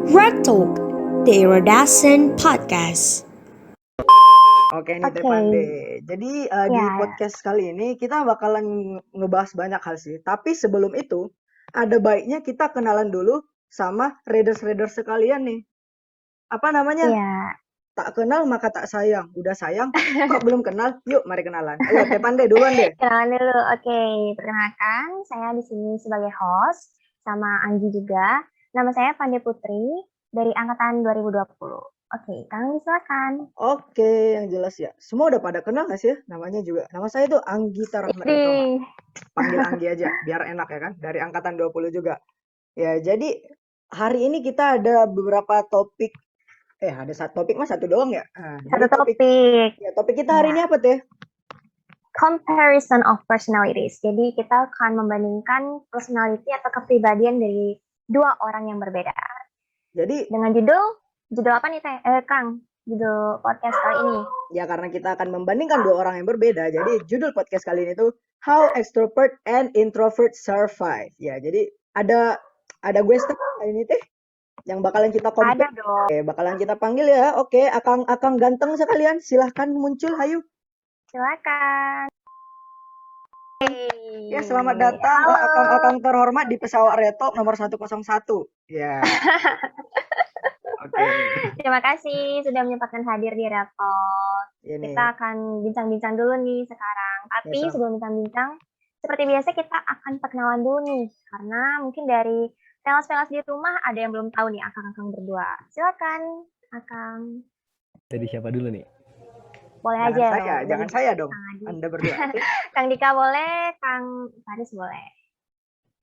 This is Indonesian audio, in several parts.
Red Talk, the Iridescent Podcast. Oke nih Teh Oke, Pande. Jadi di ya. podcast kali ini kita bakalan ngebahas banyak hal sih. Tapi sebelum itu ada baiknya kita kenalan dulu sama readers-readers sekalian nih. Apa namanya? Iya. Tak kenal maka tak sayang. Udah sayang kok belum kenal? Yuk mari kenalan. Ayo Teh Pande duluan deh. Kenalan dulu. Oke, perkenalkan saya di sini sebagai host sama Anggi juga. Nama saya Pande Putri dari angkatan 2020. Oke, Kang silakan. Oke, yang jelas ya. Semua udah pada kenal gak sih ya? Namanya juga. Nama saya tuh Anggita Rahmat Utama. Ih, Panggil Anggi aja biar enak ya kan. Dari angkatan 20 juga. Ya, jadi hari ini kita ada beberapa topik. Ada satu topik mas satu doang ya. satu Jadi topik topik. kita hari ini apa teh? Comparison of personalities. Jadi kita akan membandingkan personality atau kepribadian dari dua orang yang berbeda. Jadi Dengan judul apa nih Kang? Judul podcast kali ini. ya karena kita akan membandingkan dua orang yang berbeda. Jadi judul podcast kali ini tuh How Extrovert and Introvert Survive. Ya, jadi ada gue kali ini teh yang bakalan kita Ada dong. Oke, bakalan kita panggil ya. Oke, akang ganteng sekalian, silahkan muncul, hayu. Silakan. Ya, selamat datang akang terhormat di pesawat Reto nomor 101. Ya. Oke. Terima kasih sudah menyempatkan hadir di Repot. Ini. Kita akan bincang-bincang dulu nih sekarang. Tapi Ya, sebelum bincang-bincang, seperti biasa kita akan perkenalan dulu nih. Karena mungkin dari pelas-pelas di rumah ada yang belum tahu nih akang-akang berdua. Silakan, Akang. Dari siapa dulu nih? Boleh Jangan aja. saya, dong. jangan saya dong. Kang Adi. Anda berdua. Kang Dika boleh, Kang Faris boleh.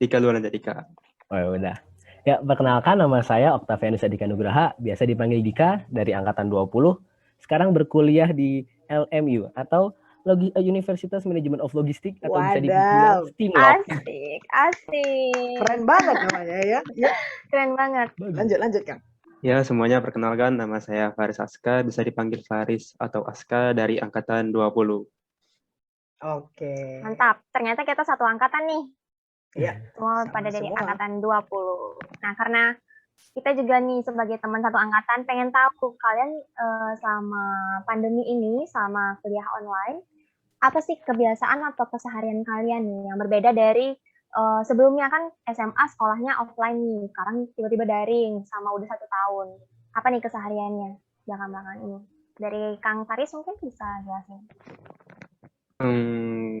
Dika duluan aja Dika. Oh ya udah. Ya, perkenalkan nama saya Octavianus Adika Nugraha, biasa dipanggil Dika dari angkatan 20. Sekarang berkuliah di LMU atau Universitas Manajemen of Logistik atau bisa dibilang STIMLOG. Asik. Keren banget namanya ya. Ya, Keren banget. lanjut Kang. Ya, semuanya perkenalkan, nama saya Faris Aska, bisa dipanggil Faris atau Aska dari angkatan 20. Oke. Mantap. Ternyata kita satu angkatan nih. Iya. Semua Sama pada dari semua. angkatan 20. Nah, karena kita juga nih sebagai teman satu angkatan pengen tahu kalian selama pandemi ini, sama kuliah online, apa sih kebiasaan atau keseharian kalian nih yang berbeda dari sebelumnya kan SMA sekolahnya offline nih, sekarang tiba-tiba daring sama udah 1 tahun. Apa nih kesehariannya belakangan ini? Dari Kang Faris mungkin bisa jelasin.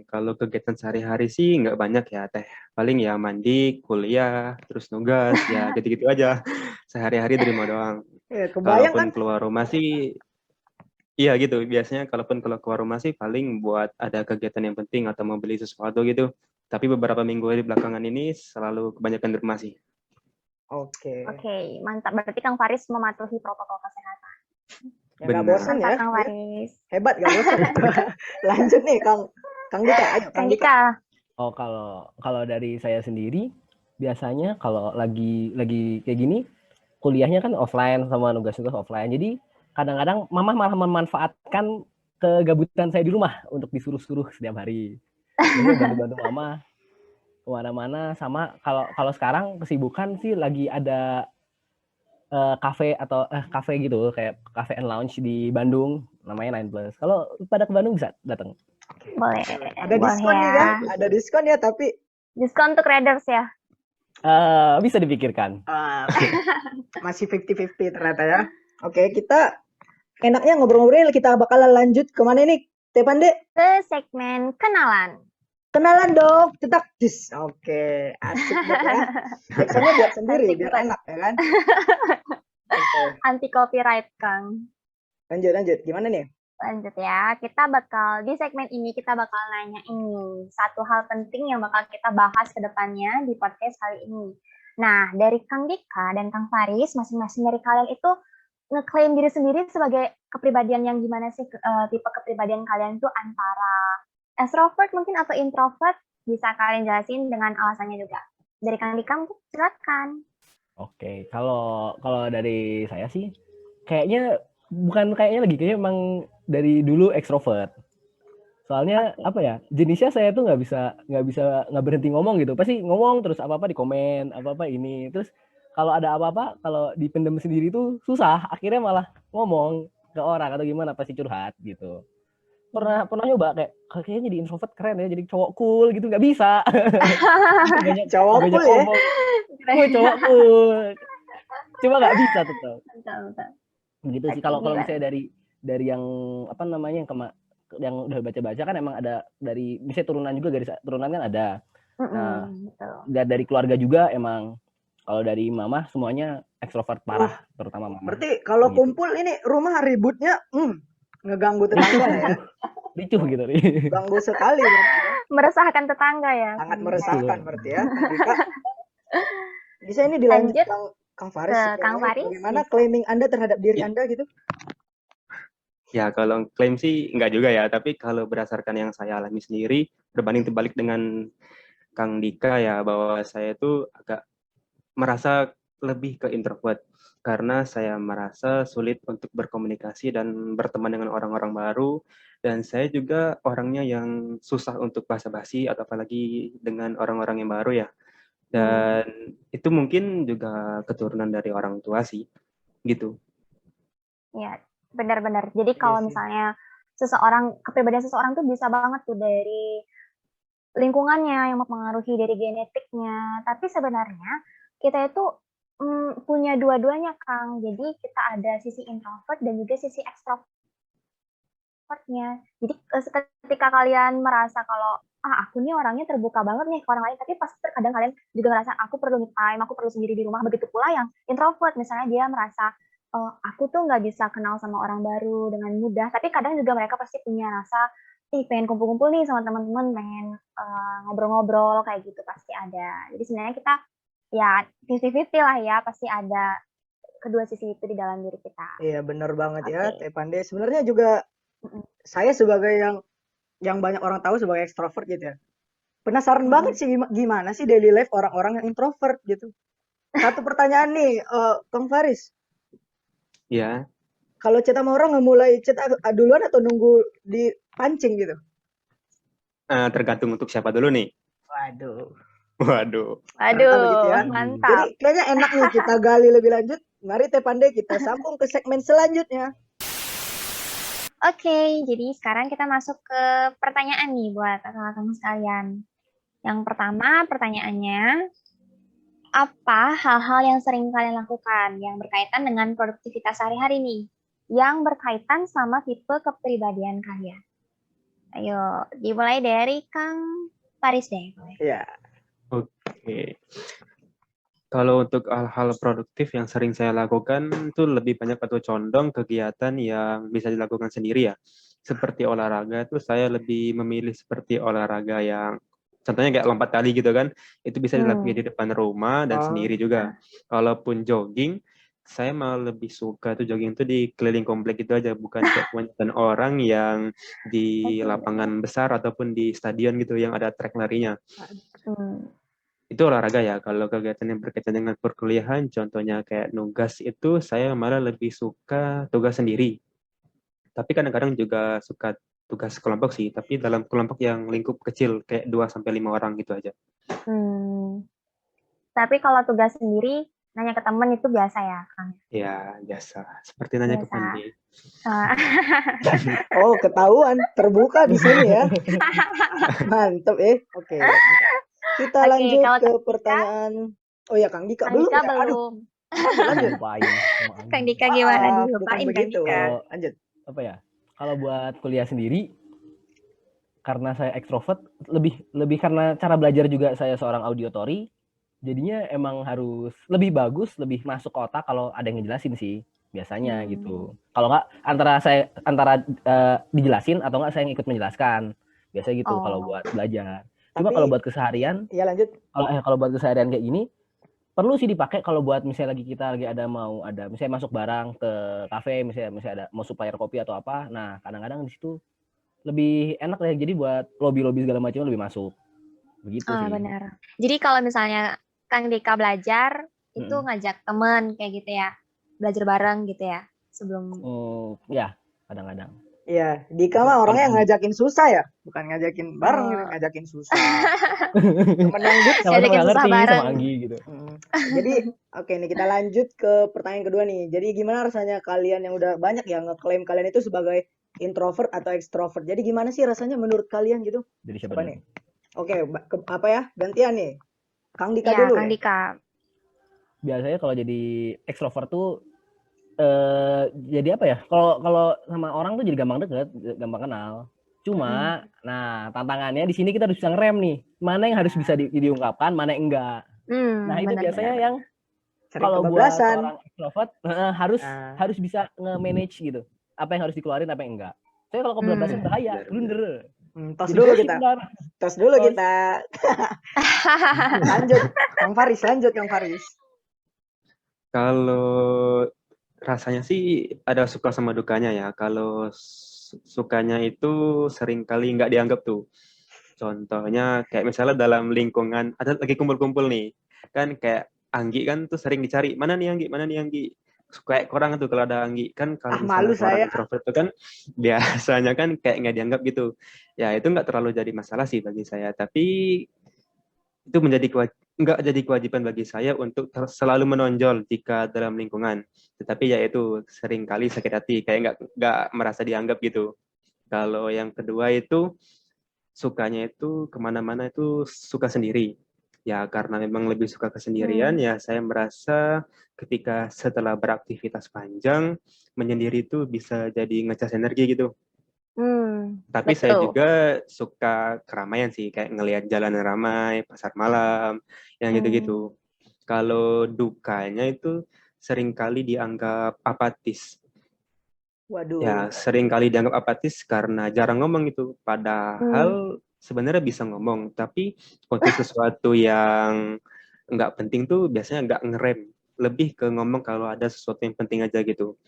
Kalau kegiatan sehari-hari sih nggak banyak ya Teh. Paling ya mandi, kuliah, terus nugas, ya gitu-gitu aja. Sehari-hari di rumah doang. Kebayang Kalaupun kan? keluar rumah sih, iya gitu. Biasanya kalaupun kalau keluar rumah sih paling buat ada kegiatan yang penting atau mau beli sesuatu gitu. Tapi beberapa minggu di belakangan ini selalu kebanyakan di rumah sih. Oke. Oke, mantap. Berarti Kang Faris mematuhi protokol kesehatan. Ya nggak Benar. bosan Mantap, ya. Kang Faris. Hebat nggak bosan. Lanjut nih Kang Dika. Ayo Kang Dika. Oh, kalau dari saya sendiri biasanya kalau lagi kayak gini kuliahnya kan offline sama nugas-nugas offline. Jadi kadang-kadang mama malah memanfaatkan kegabutan saya di rumah untuk disuruh-suruh setiap hari. Jadi bantu-bantu mama kemana-mana. Sama kalau sekarang kesibukan sih lagi ada kafe atau kafe gitu kayak cafe and lounge di Bandung namanya 9+. Kalau pada ke Bandung bisa datang. Boleh. Ada Boleh diskon nih ya. kan? Ada diskon ya tapi Diskon untuk Raiders ya. Bisa dipikirkan. masih 50-50 ternyata ya. Oke, kita enaknya ngobrol-ngobrol kita bakalan lanjut kemana nih? Teh Pande? Ke segmen kenalan. Kenalan dong, cetak dis. Oke, asik banget ya. Biasanya buat sendiri Asik biar banget. enak ya kan. Oke, Anti copyright, Kang. lanjut. Gimana nih? Lanjut ya. Di segmen ini kita bakal nanya ini satu hal penting yang bakal kita bahas ke depannya di podcast kali ini. Nah, dari Kang Dika dan Kang Faris, masing-masing dari kalian itu ngeklaim diri sendiri sebagai kepribadian yang gimana sih? Tipe kepribadian kalian itu antara extrovert mungkin atau introvert? Bisa kalian jelasin dengan alasannya juga. Dari Kang Dika mungkin silakan. Oke, kalau dari saya sih kayaknya kayaknya emang dari dulu ekstrovert. Soalnya apa ya, jenisnya saya tuh nggak berhenti ngomong gitu. Pasti ngomong terus apa-apa di komen, apa-apa ini. Terus kalau ada apa-apa, kalau dipendam sendiri tuh susah, akhirnya malah ngomong ke orang atau gimana, pasti curhat gitu. Pernah nyoba kayaknya jadi introvert keren ya, jadi cowok cool gitu, nggak bisa. banyak Cowok banyak cool ya. ngomong, gue cowok cool, cuma nggak bisa tetap. Betul. Begitu sih. Oke, Kalau gimana? misalnya dari yang apa namanya yang udah baca-baca kan emang ada dari misalnya turunan juga, garis turunan kan ada. Nah, Betul. dari keluarga juga emang kalau dari mama semuanya ekstrovert parah, terutama mama. Berarti kalau Gitu. kumpul ini rumah ributnya ngeganggu tetangga lah ya. Ricuh gitu. Ganggu sekali berarti ya. Meresahkan tetangga ya. Sangat Kang meresahkan Betul. berarti ya. Kang Dika. Bisa ini dilanjut Lanjut Kang Faris. ke Kang Faris, Bagaimana bisa. claiming Anda terhadap diri Ya. Anda gitu? Ya, kalau klaim sih enggak juga ya, tapi kalau berdasarkan yang saya alami sendiri, berbanding terbalik dengan Kang Dika ya, bahwa saya itu agak merasa lebih ke introvert, karena saya merasa sulit untuk berkomunikasi dan berteman dengan orang-orang baru, dan saya juga orangnya yang susah untuk basa-basi, atau apalagi dengan orang-orang yang baru ya. Dan itu mungkin juga keturunan dari orang tua sih, gitu. Ya, benar-benar. Jadi kalau sih. misalnya kepribadian seseorang tuh bisa banget tuh dari lingkungannya yang mempengaruhi, dari genetiknya. Tapi sebenarnya kita itu punya dua-duanya, Kang. Jadi kita ada sisi introvert dan juga sisi extrovertnya. Jadi ketika kalian merasa kalau aku nih orangnya terbuka banget nih ke orang lain, tapi pasti terkadang kalian juga ngerasa aku perlu me time, aku perlu sendiri di rumah. Begitu pula yang introvert, misalnya dia merasa aku tuh nggak bisa kenal sama orang baru dengan mudah. Tapi kadang juga mereka pasti punya rasa, pengen kumpul-kumpul nih sama teman-teman, pengen ngobrol-ngobrol kayak gitu pasti ada. Jadi sebenarnya kita ya 50-50 lah ya, pasti ada kedua sisi itu di dalam diri kita. Iya benar banget ya, Oke. Teh Pande. Sebenarnya juga saya sebagai yang banyak orang tahu sebagai ekstrovert gitu ya. Penasaran banget sih gimana sih daily life orang-orang yang introvert gitu. Satu pertanyaan nih, Kang Faris. Ya, Kalau chat sama orang ngemulai chat duluan atau nunggu dipancing gitu? tergantung untuk siapa dulu nih. Waduh. Waduh. Ternyata begitu ya. Aduh, Jadi mantap. kayaknya enak nih kita gali lebih lanjut. Mari Teh Pande kita sambung ke segmen selanjutnya. Oke, jadi sekarang kita masuk ke pertanyaan nih buat kakak-kakak sekalian. Yang pertama pertanyaannya, apa hal-hal yang sering kalian lakukan yang berkaitan dengan produktivitas sehari-hari nih? Yang berkaitan sama tipe kepribadian kalian. Ayo, dimulai dari Kang Faris deh. Iya. Oke. Kalau untuk hal-hal produktif yang sering saya lakukan itu lebih banyak atau condong kegiatan yang bisa dilakukan sendiri ya. Seperti olahraga itu saya lebih memilih seperti olahraga yang contohnya kayak lompat tali gitu kan. Itu bisa dilakukan di depan rumah dan sendiri juga. Kalaupun jogging, saya malah lebih suka tuh jogging itu di keliling komplek itu aja, bukan kayak kebanyakan orang yang di lapangan besar ataupun di stadion gitu yang ada trek larinya. Itu olahraga ya. Kalau kegiatan yang berkaitan dengan perkuliahan, contohnya kayak nugas itu saya malah lebih suka tugas sendiri. Tapi kadang-kadang juga suka tugas kelompok sih, tapi dalam kelompok yang lingkup kecil kayak 2-5 orang gitu aja. Tapi kalau tugas sendiri nanya ke temen itu biasa ya, Kang? Ya, biasa. Seperti nanya ke Pandi. Oh, ketahuan terbuka di sini ya. Mantap Oke. Kita lanjut ke pertanyaan. Oh ya, Kang Dika belum. Kang Dika ya? Aduh. belum. Kang Dika gimana? Dilupain Kang begitu. Dika. Lanjut. Apa ya? Kalau buat kuliah sendiri, karena saya ekstrovert, lebih karena cara belajar juga saya seorang auditori, jadinya emang harus lebih bagus, lebih masuk ke otak kalau ada yang ngejelasin sih biasanya gitu. Kalau nggak antara dijelasin atau nggak saya ikut menjelaskan, biasanya gitu kalau buat belajar. Cuma kalau buat keseharian, ya lanjut. Kalau buat keseharian kayak gini, perlu sih dipakai kalau buat misalnya kita lagi ada misalnya masuk barang ke kafe, misalnya ada mau supplier kopi atau apa. Nah, kadang-kadang di situ lebih enak deh. Jadi buat lobby segala macam lebih masuk. Begitu sih. Benar. Jadi kalau misalnya Kang Dika belajar itu ngajak teman kayak gitu ya, belajar bareng gitu ya sebelum. Ya, kadang-kadang. Iya, Dika mah orangnya ngajakin susah ya, bukan ngajakin bareng gitu, Oh. ngajakin susah. Temen yang good. Sama-sama Ngajakin nggak susah ngerti bareng. sama Anggi gitu. Jadi, oke nih kita lanjut ke pertanyaan kedua nih. Jadi gimana rasanya kalian yang udah banyak ya ngeklaim kalian itu sebagai introvert atau extrovert? Jadi gimana sih rasanya menurut kalian gitu? Jadi siapa Apa dulu? nih? Oke, apa ya? Gantian nih. Kang Dika Ya, dulu Kang ya. Dika. Biasanya kalau jadi extrovert tuh jadi apa ya? Kalau sama orang tuh jadi gampang deket, gampang kenal. Cuma, nah tantangannya di sini kita harus bisa ngerem nih. Mana yang harus bisa diungkapkan, mana yang enggak. Nah itu biasanya yang Sering kalau buat kebablasan. seorang extrovert harus bisa nge-manage gitu. Apa yang harus dikeluarin, apa yang enggak. Soalnya kalau kebablasan bahaya, benar. blunder. Tos Jadi dulu gosip kita. ntar. Tos dulu Tos. kita. Lanjut, Kang Faris. Kalau rasanya sih ada suka sama dukanya ya. Kalau sukanya itu seringkali nggak dianggap tuh. Contohnya kayak misalnya dalam lingkungan ada lagi kumpul-kumpul nih, kan kayak Anggi kan tuh sering dicari, mana nih Anggi, kayak kurang tuh kalau ada Anggi kan. Kalau Malu misalnya seorang saya. introvert itu kan biasanya kan kayak nggak dianggap gitu ya. Itu nggak terlalu jadi masalah sih bagi saya, tapi itu nggak jadi kewajiban bagi saya untuk selalu menonjol jika dalam lingkungan. Tetapi ya itu seringkali sakit hati, kayak nggak merasa dianggap gitu. Kalau yang kedua itu sukanya itu kemana-mana itu suka sendiri. Ya karena memang lebih suka kesendirian, ya saya merasa ketika setelah beraktivitas panjang, menyendiri itu bisa jadi ngecas energi gitu. Tapi saya Betul. juga suka keramaian sih, kayak ngelihat jalanan ramai, pasar malam, yang gitu-gitu. Kalau dukanya itu seringkali dianggap apatis. Waduh. Ya, seringkali dianggap apatis karena jarang ngomong itu. Padahal sebenarnya bisa ngomong, tapi untuk sesuatu yang nggak penting tuh biasanya nggak ngerem. Lebih ke ngomong kalau ada sesuatu yang penting aja gitu.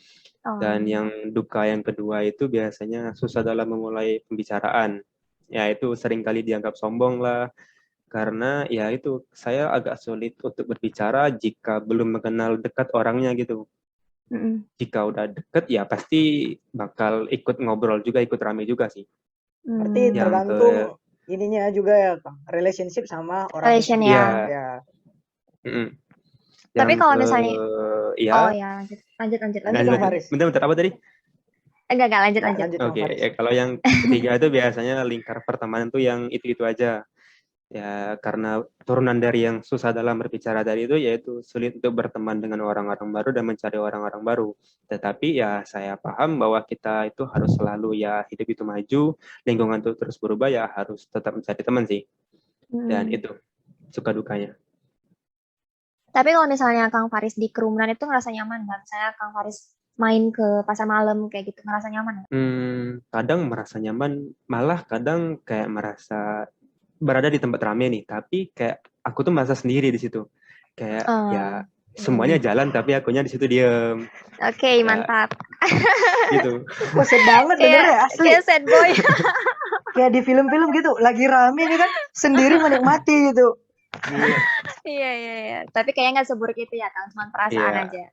Dan yang duka yang kedua itu biasanya susah dalam memulai pembicaraan. Ya itu seringkali dianggap sombong lah. Karena ya itu saya agak sulit untuk berbicara jika belum mengenal dekat orangnya gitu. Jika udah deket ya pasti bakal ikut ngobrol juga, ikut rame juga sih. Berarti Yang tergantung ininya juga ya, Kang. Relationship sama orang Relation itu. ya. Ya. Tapi Yang kalau misalnya ya, oh ya, lanjut. Kang Faris. bentar apa tadi? Enggak, lanjut. Kang Oke, Faris. ya kalau yang ketiga itu biasanya lingkar pertemanan tuh yang itu aja. Ya karena turunan dari yang susah dalam berbicara tadi itu, yaitu sulit untuk berteman dengan orang-orang baru dan mencari orang-orang baru. Tetapi ya saya paham bahwa kita itu harus selalu ya hidup itu maju, lingkungan itu terus berubah, ya harus tetap mencari teman sih. Dan itu suka dukanya. Tapi kalau misalnya Kang Faris di kerumunan itu ngerasa nyaman nggak? Misalnya Kang Faris main ke pasar malam kayak gitu, ngerasa nyaman nggak? Kadang merasa nyaman, malah kadang kayak merasa berada di tempat ramai nih, tapi kayak aku tuh merasa sendiri di situ. Kayak ya semuanya jalan tapi akunya di situ diem. Oke, mantap. Gitu. Kok sad banget dengernya asli. Kayak sad boy. Kayak di film-film gitu, lagi rame nih kan, sendiri menikmati gitu. Iya. Tapi kayaknya nggak seburuk itu ya, Kang. Cuma perasaan aja.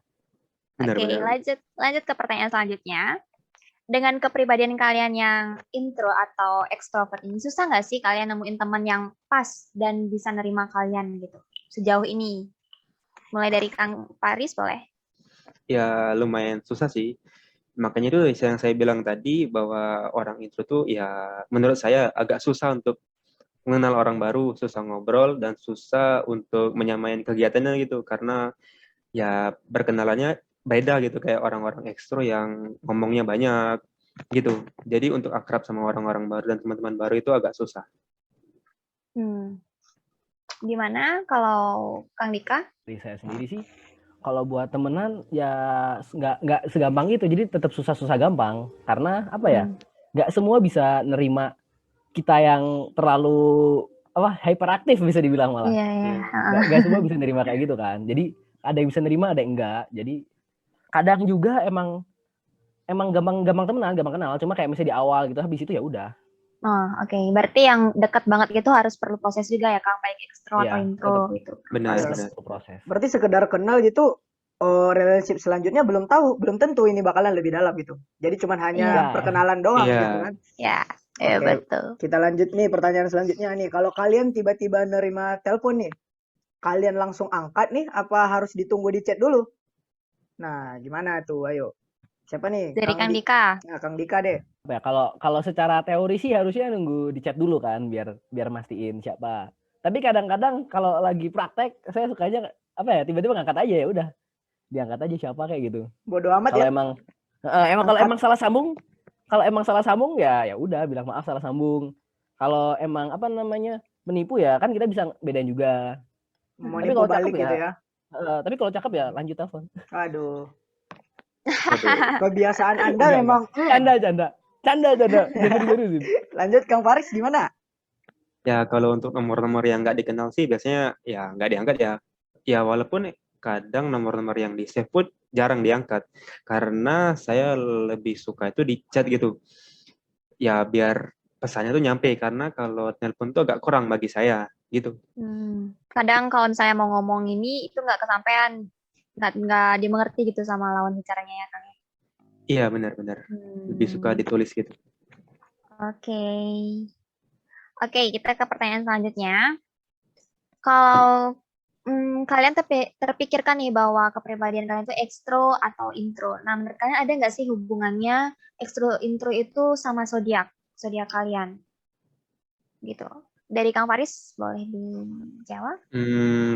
Oke, lanjut ke pertanyaan selanjutnya. Dengan kepribadian kalian yang intro atau extrovert ini, susah nggak sih kalian nemuin teman yang pas dan bisa nerima kalian gitu sejauh ini? Mulai dari Kang Faris boleh? Ya lumayan susah sih. Makanya itu yang saya bilang tadi bahwa orang intro tuh ya menurut saya agak susah untuk mengenal orang baru, susah ngobrol dan susah untuk menyamain kegiatannya gitu, karena ya berkenalannya beda gitu, kayak orang-orang ekstro yang ngomongnya banyak gitu. Jadi untuk akrab sama orang-orang baru dan teman-teman baru itu agak susah. Gimana kalau Kang Dika? Dari saya sendiri sih, kalau buat temenan ya nggak segampang itu. Jadi tetap susah gampang. Karena apa ya? Nggak semua bisa nerima kita yang terlalu hyperaktif bisa dibilang malah. Iya. Nggak semua bisa nerima kayak gitu kan. Jadi ada yang bisa nerima, ada yang enggak. Jadi kadang juga emang gampang temenan, gampang kenal. Cuma kayak misalnya di awal gitu, habis itu ya udah. Oh, oke. Berarti yang dekat banget gitu harus perlu proses juga ya, Kang, baik ekstro atau intro gitu. Benar. Proses. Berarti sekedar kenal gitu relationship selanjutnya belum tahu, belum tentu ini bakalan lebih dalam gitu. Jadi cuman hanya Iya. perkenalan doang Iya. gitu kan. Ya, Oke, betul. kita lanjut nih pertanyaan selanjutnya nih. Kalau kalian tiba-tiba nerima telepon nih, kalian langsung angkat nih apa harus ditunggu di chat dulu? Nah, gimana tuh? Ayo. Siapa nih? Dari Kang Dika. Nah, Kang Dika deh. Apa ya, kalau secara teori sih harusnya nunggu di chat dulu kan biar mastiin siapa. Tapi kadang-kadang kalau lagi praktek saya sukanya apa ya tiba-tiba ngangkat aja ya udah diangkat aja siapa kayak gitu. Bodo amat Kalau ya. emang kalau Angkat. emang salah sambung ya udah bilang maaf salah sambung. Kalau emang apa namanya menipu ya kan kita bisa bedain juga. Mau Tapi nipu kalau cakep balik gitu ya. tapi kalau cakep ya lanjut telepon. Aduh, Waduh. kebiasaan Anda Enggak, memang. Canda. Dengerin. Lanjut Kang Faris gimana? Ya kalau untuk nomor-nomor yang nggak dikenal sih biasanya ya nggak diangkat ya. Ya walaupun kadang nomor-nomor yang di save pun jarang diangkat. Karena saya lebih suka itu di chat gitu. Ya biar pesannya tuh nyampe. Karena kalau telepon tuh agak kurang bagi saya gitu. Kadang kalau misalnya mau ngomong ini itu nggak kesampaian, nggak dimengerti gitu sama lawan bicaranya ya Kang. Iya benar-benar. Lebih suka ditulis gitu. Oke, kita ke pertanyaan selanjutnya. Kalau kalian terpikirkan nih bahwa kepribadian kalian itu ekstro atau intro. Nah, menurut kalian ada nggak sih hubungannya ekstro intro itu sama zodiak kalian? Gitu. Dari Kang Faris boleh dijawab?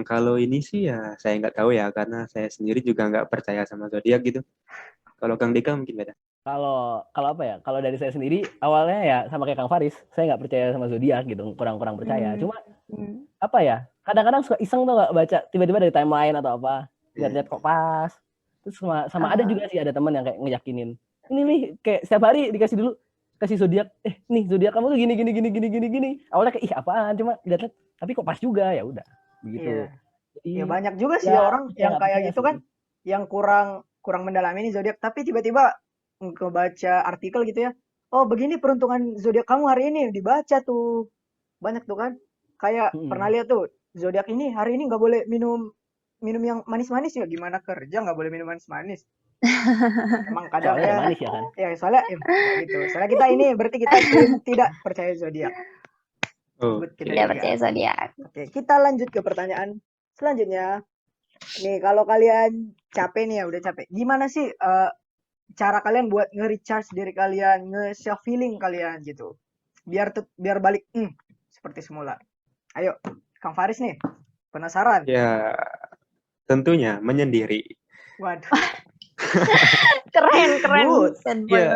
Kalau ini sih ya saya nggak tahu ya karena saya sendiri juga nggak percaya sama zodiak gitu. Kalau Kang Dika mungkin beda. Kalau apa ya? Kalau dari saya sendiri awalnya ya sama kayak Kang Faris, saya nggak percaya sama zodiak gitu, kurang percaya. Cuma apa ya? Kadang-kadang suka iseng tuh nggak baca tiba-tiba dari timeline atau apa, lihat-lihat kok pas. Terus sama ada juga sih ada teman yang kayak ngeyakinin. Ini nih kayak setiap hari dikasih dulu kasih zodiak. Nih zodiak kamu tuh gini. Awalnya kayak ih apaan? Cuma lihat tapi kok pas juga ya udah begitu. Iya. Jadi, Ya banyak juga sih ya, orang ya yang nggak kayak percaya gitu sih. kan, yang kurang mendalami ini zodiak, tapi tiba-tiba baca artikel gitu ya. Oh, begini peruntungan zodiak kamu hari ini, dibaca tuh. Banyak tuh kan. Kayak pernah lihat tuh, zodiak ini hari ini nggak boleh minum yang manis-manis ya. Gimana kerja nggak boleh minum manis-manis. Emang kadang Soalnya ya, manis ya kan. ya soalnya gitu. Soalnya kita ini berarti kita tim tidak percaya zodiak. Sebut kita Tidak juga. percaya zodiak. Oke, kita lanjut ke pertanyaan selanjutnya. Nih, kalau kalian capek nih ya, udah capek. Gimana sih cara kalian buat nge-recharge diri kalian, nge-self healing kalian gitu. Biar balik seperti semula. Ayo, Kang Faris nih. Penasaran? Ya tentunya menyendiri. Waduh. Keren. Good. Sad boy banget. Ya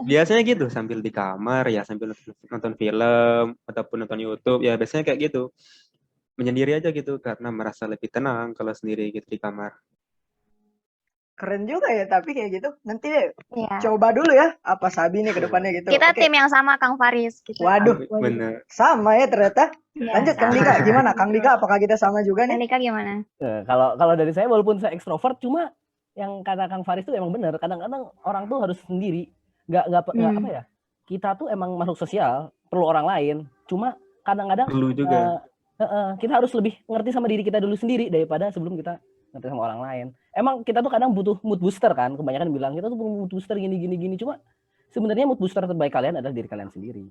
biasanya gitu sambil di kamar ya sambil nonton film ataupun nonton YouTube ya biasanya kayak gitu. Menyendiri aja gitu karena merasa lebih tenang kalau sendiri gitu di kamar. Keren juga ya, tapi kayak gitu. Nanti deh Iya. coba dulu ya apa Sabi nih ke depannya gitu. Kita Oke. tim yang sama Kang Faris gitu. Waduh, Bener. sama ya ternyata. Ya, Lanjut Kang sama. Dika, gimana? Kang Dika apakah kita sama juga Kang nih? Dika gimana? Kalau dari saya walaupun saya ekstrovert cuma yang kata Kang Faris itu emang benar. Kadang-kadang orang tuh harus sendiri. Nggak apa ya? Kita tuh emang makhluk sosial, perlu orang lain. Cuma kadang-kadang Perlu juga. kita harus lebih ngerti sama diri kita dulu sendiri daripada sebelum kita ngerti sama orang lain. Emang kita tuh kadang butuh mood booster kan. Kebanyakan bilang kita tuh butuh mood booster gini. Cuma sebenarnya mood booster terbaik kalian adalah diri kalian sendiri.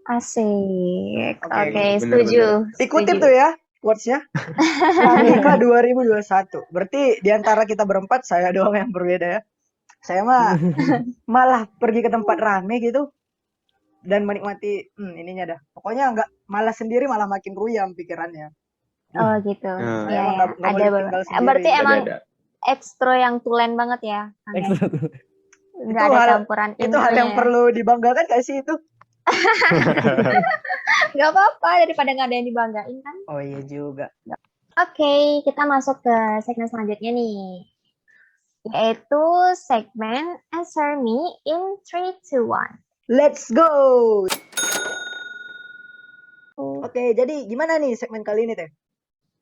Asik. Oke, Oke, bener, setuju. Dikutip tuh ya quotes-nya. Kang Dika 2021. Berarti di antara kita berempat saya doang yang berbeda ya. Saya mah malah pergi ke tempat rame gitu dan menikmati ininya dah. Pokoknya nggak malah sendiri malah makin ruyam pikirannya. Oh gitu. Nah. Iya, Emang ya. nggak Ada boleh beberapa. tinggal sendiri. Berarti emang Ada. ekstro yang tulen banget ya. Kang, ya? Ekstra tuh. Nggak ada campuran Itu hal yang intronya. perlu dibanggakan gak sih itu? Nggak apa-apa daripada nggak ada yang dibanggain kan. Oh iya juga. Oke, kita masuk ke segmen selanjutnya nih. Yaitu segmen Answer Me in 3, 2, 1. Let's go. Oke, jadi gimana nih segmen kali ini teh?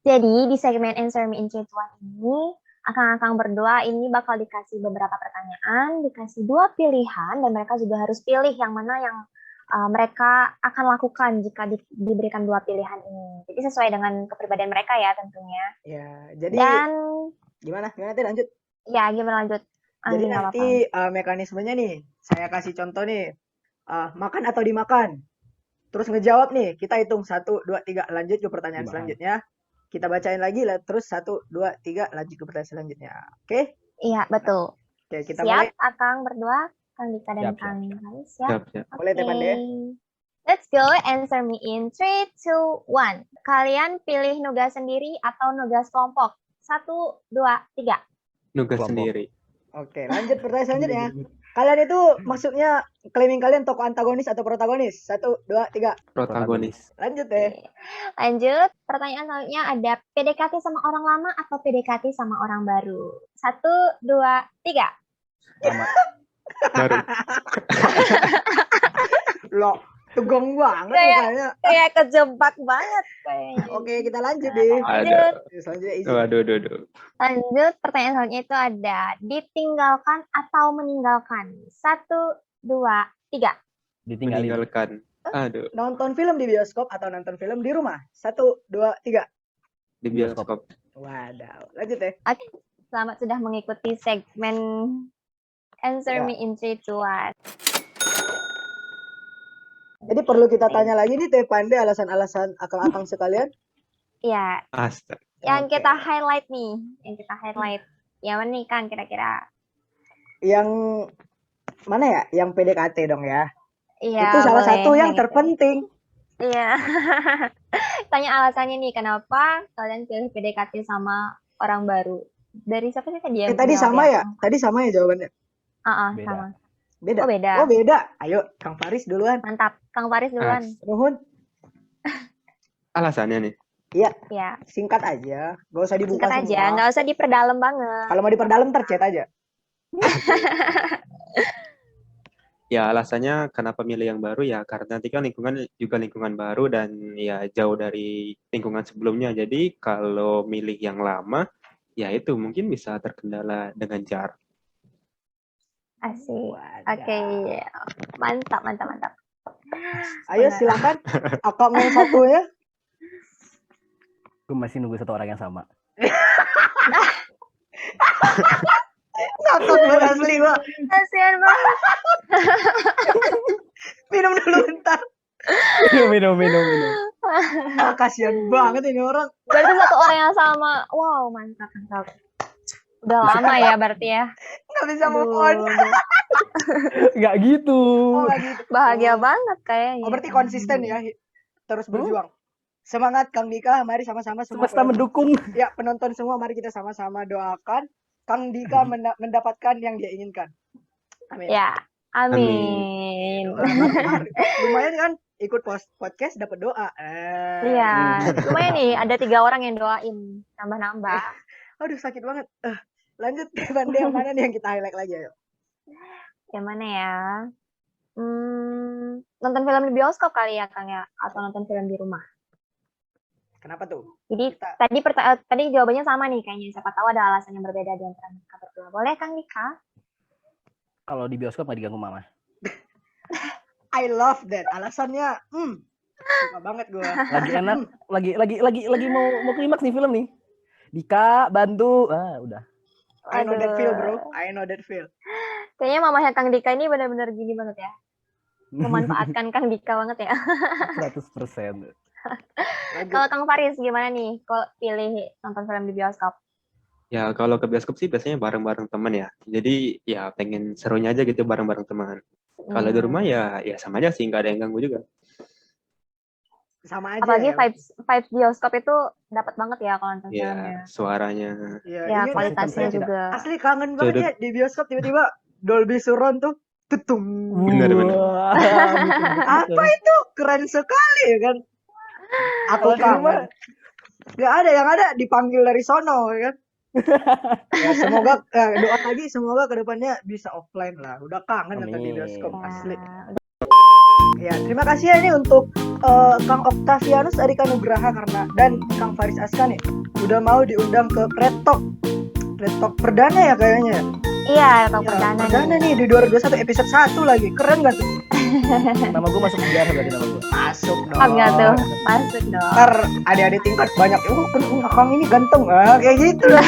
Jadi di segmen Answer Me in 3, 2, 1 ini, akang-akang berdua ini bakal dikasih beberapa pertanyaan, dikasih 2 pilihan, dan mereka juga harus pilih yang mana yang mereka akan lakukan jika diberikan dua pilihan ini. Jadi sesuai dengan kepribadian mereka ya tentunya. Ya, jadi Dan gimana nanti lanjut. ya gimana lanjut? Jadi Nggak nanti mekanismenya nih, saya kasih contoh nih, makan atau dimakan. Terus ngejawab nih, kita hitung 1, 2, 3, lanjut ke pertanyaan Dimakan. selanjutnya. Kita bacain lagi lah, terus 1, 2, 3, lanjut ke pertanyaan selanjutnya. Oke? Iya betul. Oke, kita mulai. Siap, Akang berdua, Kang Dika dan Siap, Kang siap. Faris ya. Siap. Boleh Teh Pande? Let's go, answer me in 3, 2, 1. Kalian pilih nugas sendiri atau nugas kelompok? 1, 2, 3. Nugas Kelompok. sendiri. Oke, lanjut pertanyaan selanjutnya. Kalian itu maksudnya claiming kalian tokoh antagonis atau protagonis? 1, 2, 3. Protagonis. Lanjut deh. Lanjut, pertanyaan selanjutnya ada PDKT sama orang lama atau PDKT sama orang baru? 1, 2, 3. Sama. Baru. Loh, tegang banget Kayak- mukanya. Kayak kejebak banget kayaknya. Oke, kita lanjut deh. Lanjut. Selanjutnya easy. Waduh. Lanjut, pertanyaan selanjutnya itu ada ditinggalkan atau meninggalkan? 1, 2, 3. Ditinggalin. Meninggalkan. Aduh, Nonton film di bioskop atau nonton film di rumah? 1, 2, 3. di bioskop. Wadaw. Lanjut deh. Oke, selamat sudah mengikuti segmen Answer Ya. Me in 3, 2, 1. Jadi perlu kita tanya lagi nih Teh Pande alasan-alasan akang-akang sekalian. Iya, Astaga. yang Oke. kita highlight nih, yang kita highlight. Yang mana nih Kang kira-kira? Yang mana ya? Yang PDKT dong ya. Iya, Itu salah boleh, satu yang itu. terpenting. Iya. Tanya alasannya nih, kenapa kalian pilih PDKT sama orang baru? Dari siapa sih tadi yang Tadi jawab sama ya? Tadi sama ya jawabannya. Beda. Beda. Sama. Beda. Oh, beda. Oh, beda. Ayo, Kang Faris duluan. Mantap. Kang Faris duluan. Nuhun. Alasannya nih. Ya, Singkat aja. Gak usah dibuka singkat aja, semua. nggak usah diperdalam banget. Kalau mau diperdalam tercet aja. Ya alasannya kenapa milih yang baru ya karena nanti kan lingkungan juga lingkungan baru dan ya jauh dari lingkungan sebelumnya. Jadi kalau milih yang lama ya itu mungkin bisa terkendala dengan jarak. Asik. Wadaw. Oke. Mantap. Ayo silakan. Akang yang satunya. Gue masih nunggu satu orang yang sama. Ngakak banget asli gua. Kasian banget. Minum dulu bentar. minum. Kasian banget ini orang. Berarti satu orang yang sama. Wow, mantap. Udah lama ya berarti ya. Gak bisa move on. Nggak gitu. Oh, nggak gitu. Bahagia banget kayaknya. Oh, berarti konsisten ya. Terus berjuang. Semangat Kang Dika, mari sama-sama semua Semesta mendukung. ya penonton semua, mari kita sama-sama doakan Kang Dika mendapatkan yang dia inginkan. Amin. Ya, amin. Lumayan kan ikut podcast dapat doa. Iya, lumayan nih ada 3 orang yang doain, nambah-nambah. Aduh sakit banget. Lanjut Bande, yang mana nih yang kita highlight lagi ayo. Yang mana ya? Nonton film di bioskop kali ya Kang ya, atau nonton film di rumah. Kenapa tuh? Jadi Kita- tadi jawabannya sama nih kayaknya. Siapa tahu ada alasan yang berbeda di antara mereka berdua. Boleh Kang Dika? Kalau di bioskop nggak diganggu mama. I love that. Alasannya suka banget gua. Lagi enak, lagi mau klimaks nih film nih. Dika bantu. Udah. I know that Aduh. feel, bro. I know that feel. Kayaknya mamanya Kang Dika ini benar-benar gini banget ya. Memanfaatkan Kang Dika banget ya. 100%. Lanjut. Kalau Kang Faris gimana nih? Kok pilih nonton film di bioskop? Ya kalau ke bioskop sih biasanya bareng-bareng teman ya. Jadi ya pengen serunya aja gitu bareng-bareng teman. Kalau di rumah ya sama aja sih, nggak ada yang ganggu juga. Sama aja. Apalagi ya. vibes bioskop itu dapat banget ya kalau nonton filmnya. Ya suaranya. Iya, Ya, ini kualitasnya beda. juga. asli kangen banget Sudut. ya di bioskop tiba-tiba Dolby Surround tuh tutung. Bener. Wah, Apa itu? Keren sekali ya kan? Aku Kalau di rumah, kangen. Gak ada yang ada dipanggil dari sono ya kan? Ya semoga doa lagi semoga kedepannya bisa offline lah. Udah kangen nonton di Amin. bioskop asli. Ya, Ya terima kasih ya ini untuk Kang Octavianus Adika Nugraha dan Kang Faris Aska nih udah mau diundang ke Red Talk perdana ya kayaknya. iya, atau Ya, perdana perdana nih di 2021 episode 1 lagi. Keren gak tuh? Nama gue masuk sejarah berarti nama gue. Masuk dong. Pas nggak tuh? Masuk dong. Ntar adik-adik tingkat banyak, Akang ini ganteng, kayak gitu lah.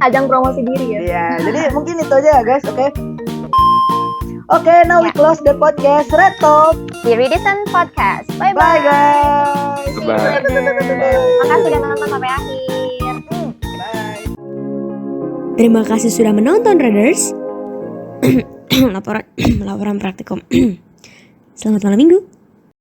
Ajang promosi diri ya. Iya, jadi mungkin itu aja guys, oke. Oke, now we close the podcast Red Talk. Di Redison Podcast. Bye Bye-bye. guys. Bye. Makasih udah nonton sampai akhir. Bye. Terima kasih sudah menonton Readers. laporan praktikum. Selamat malam minggu.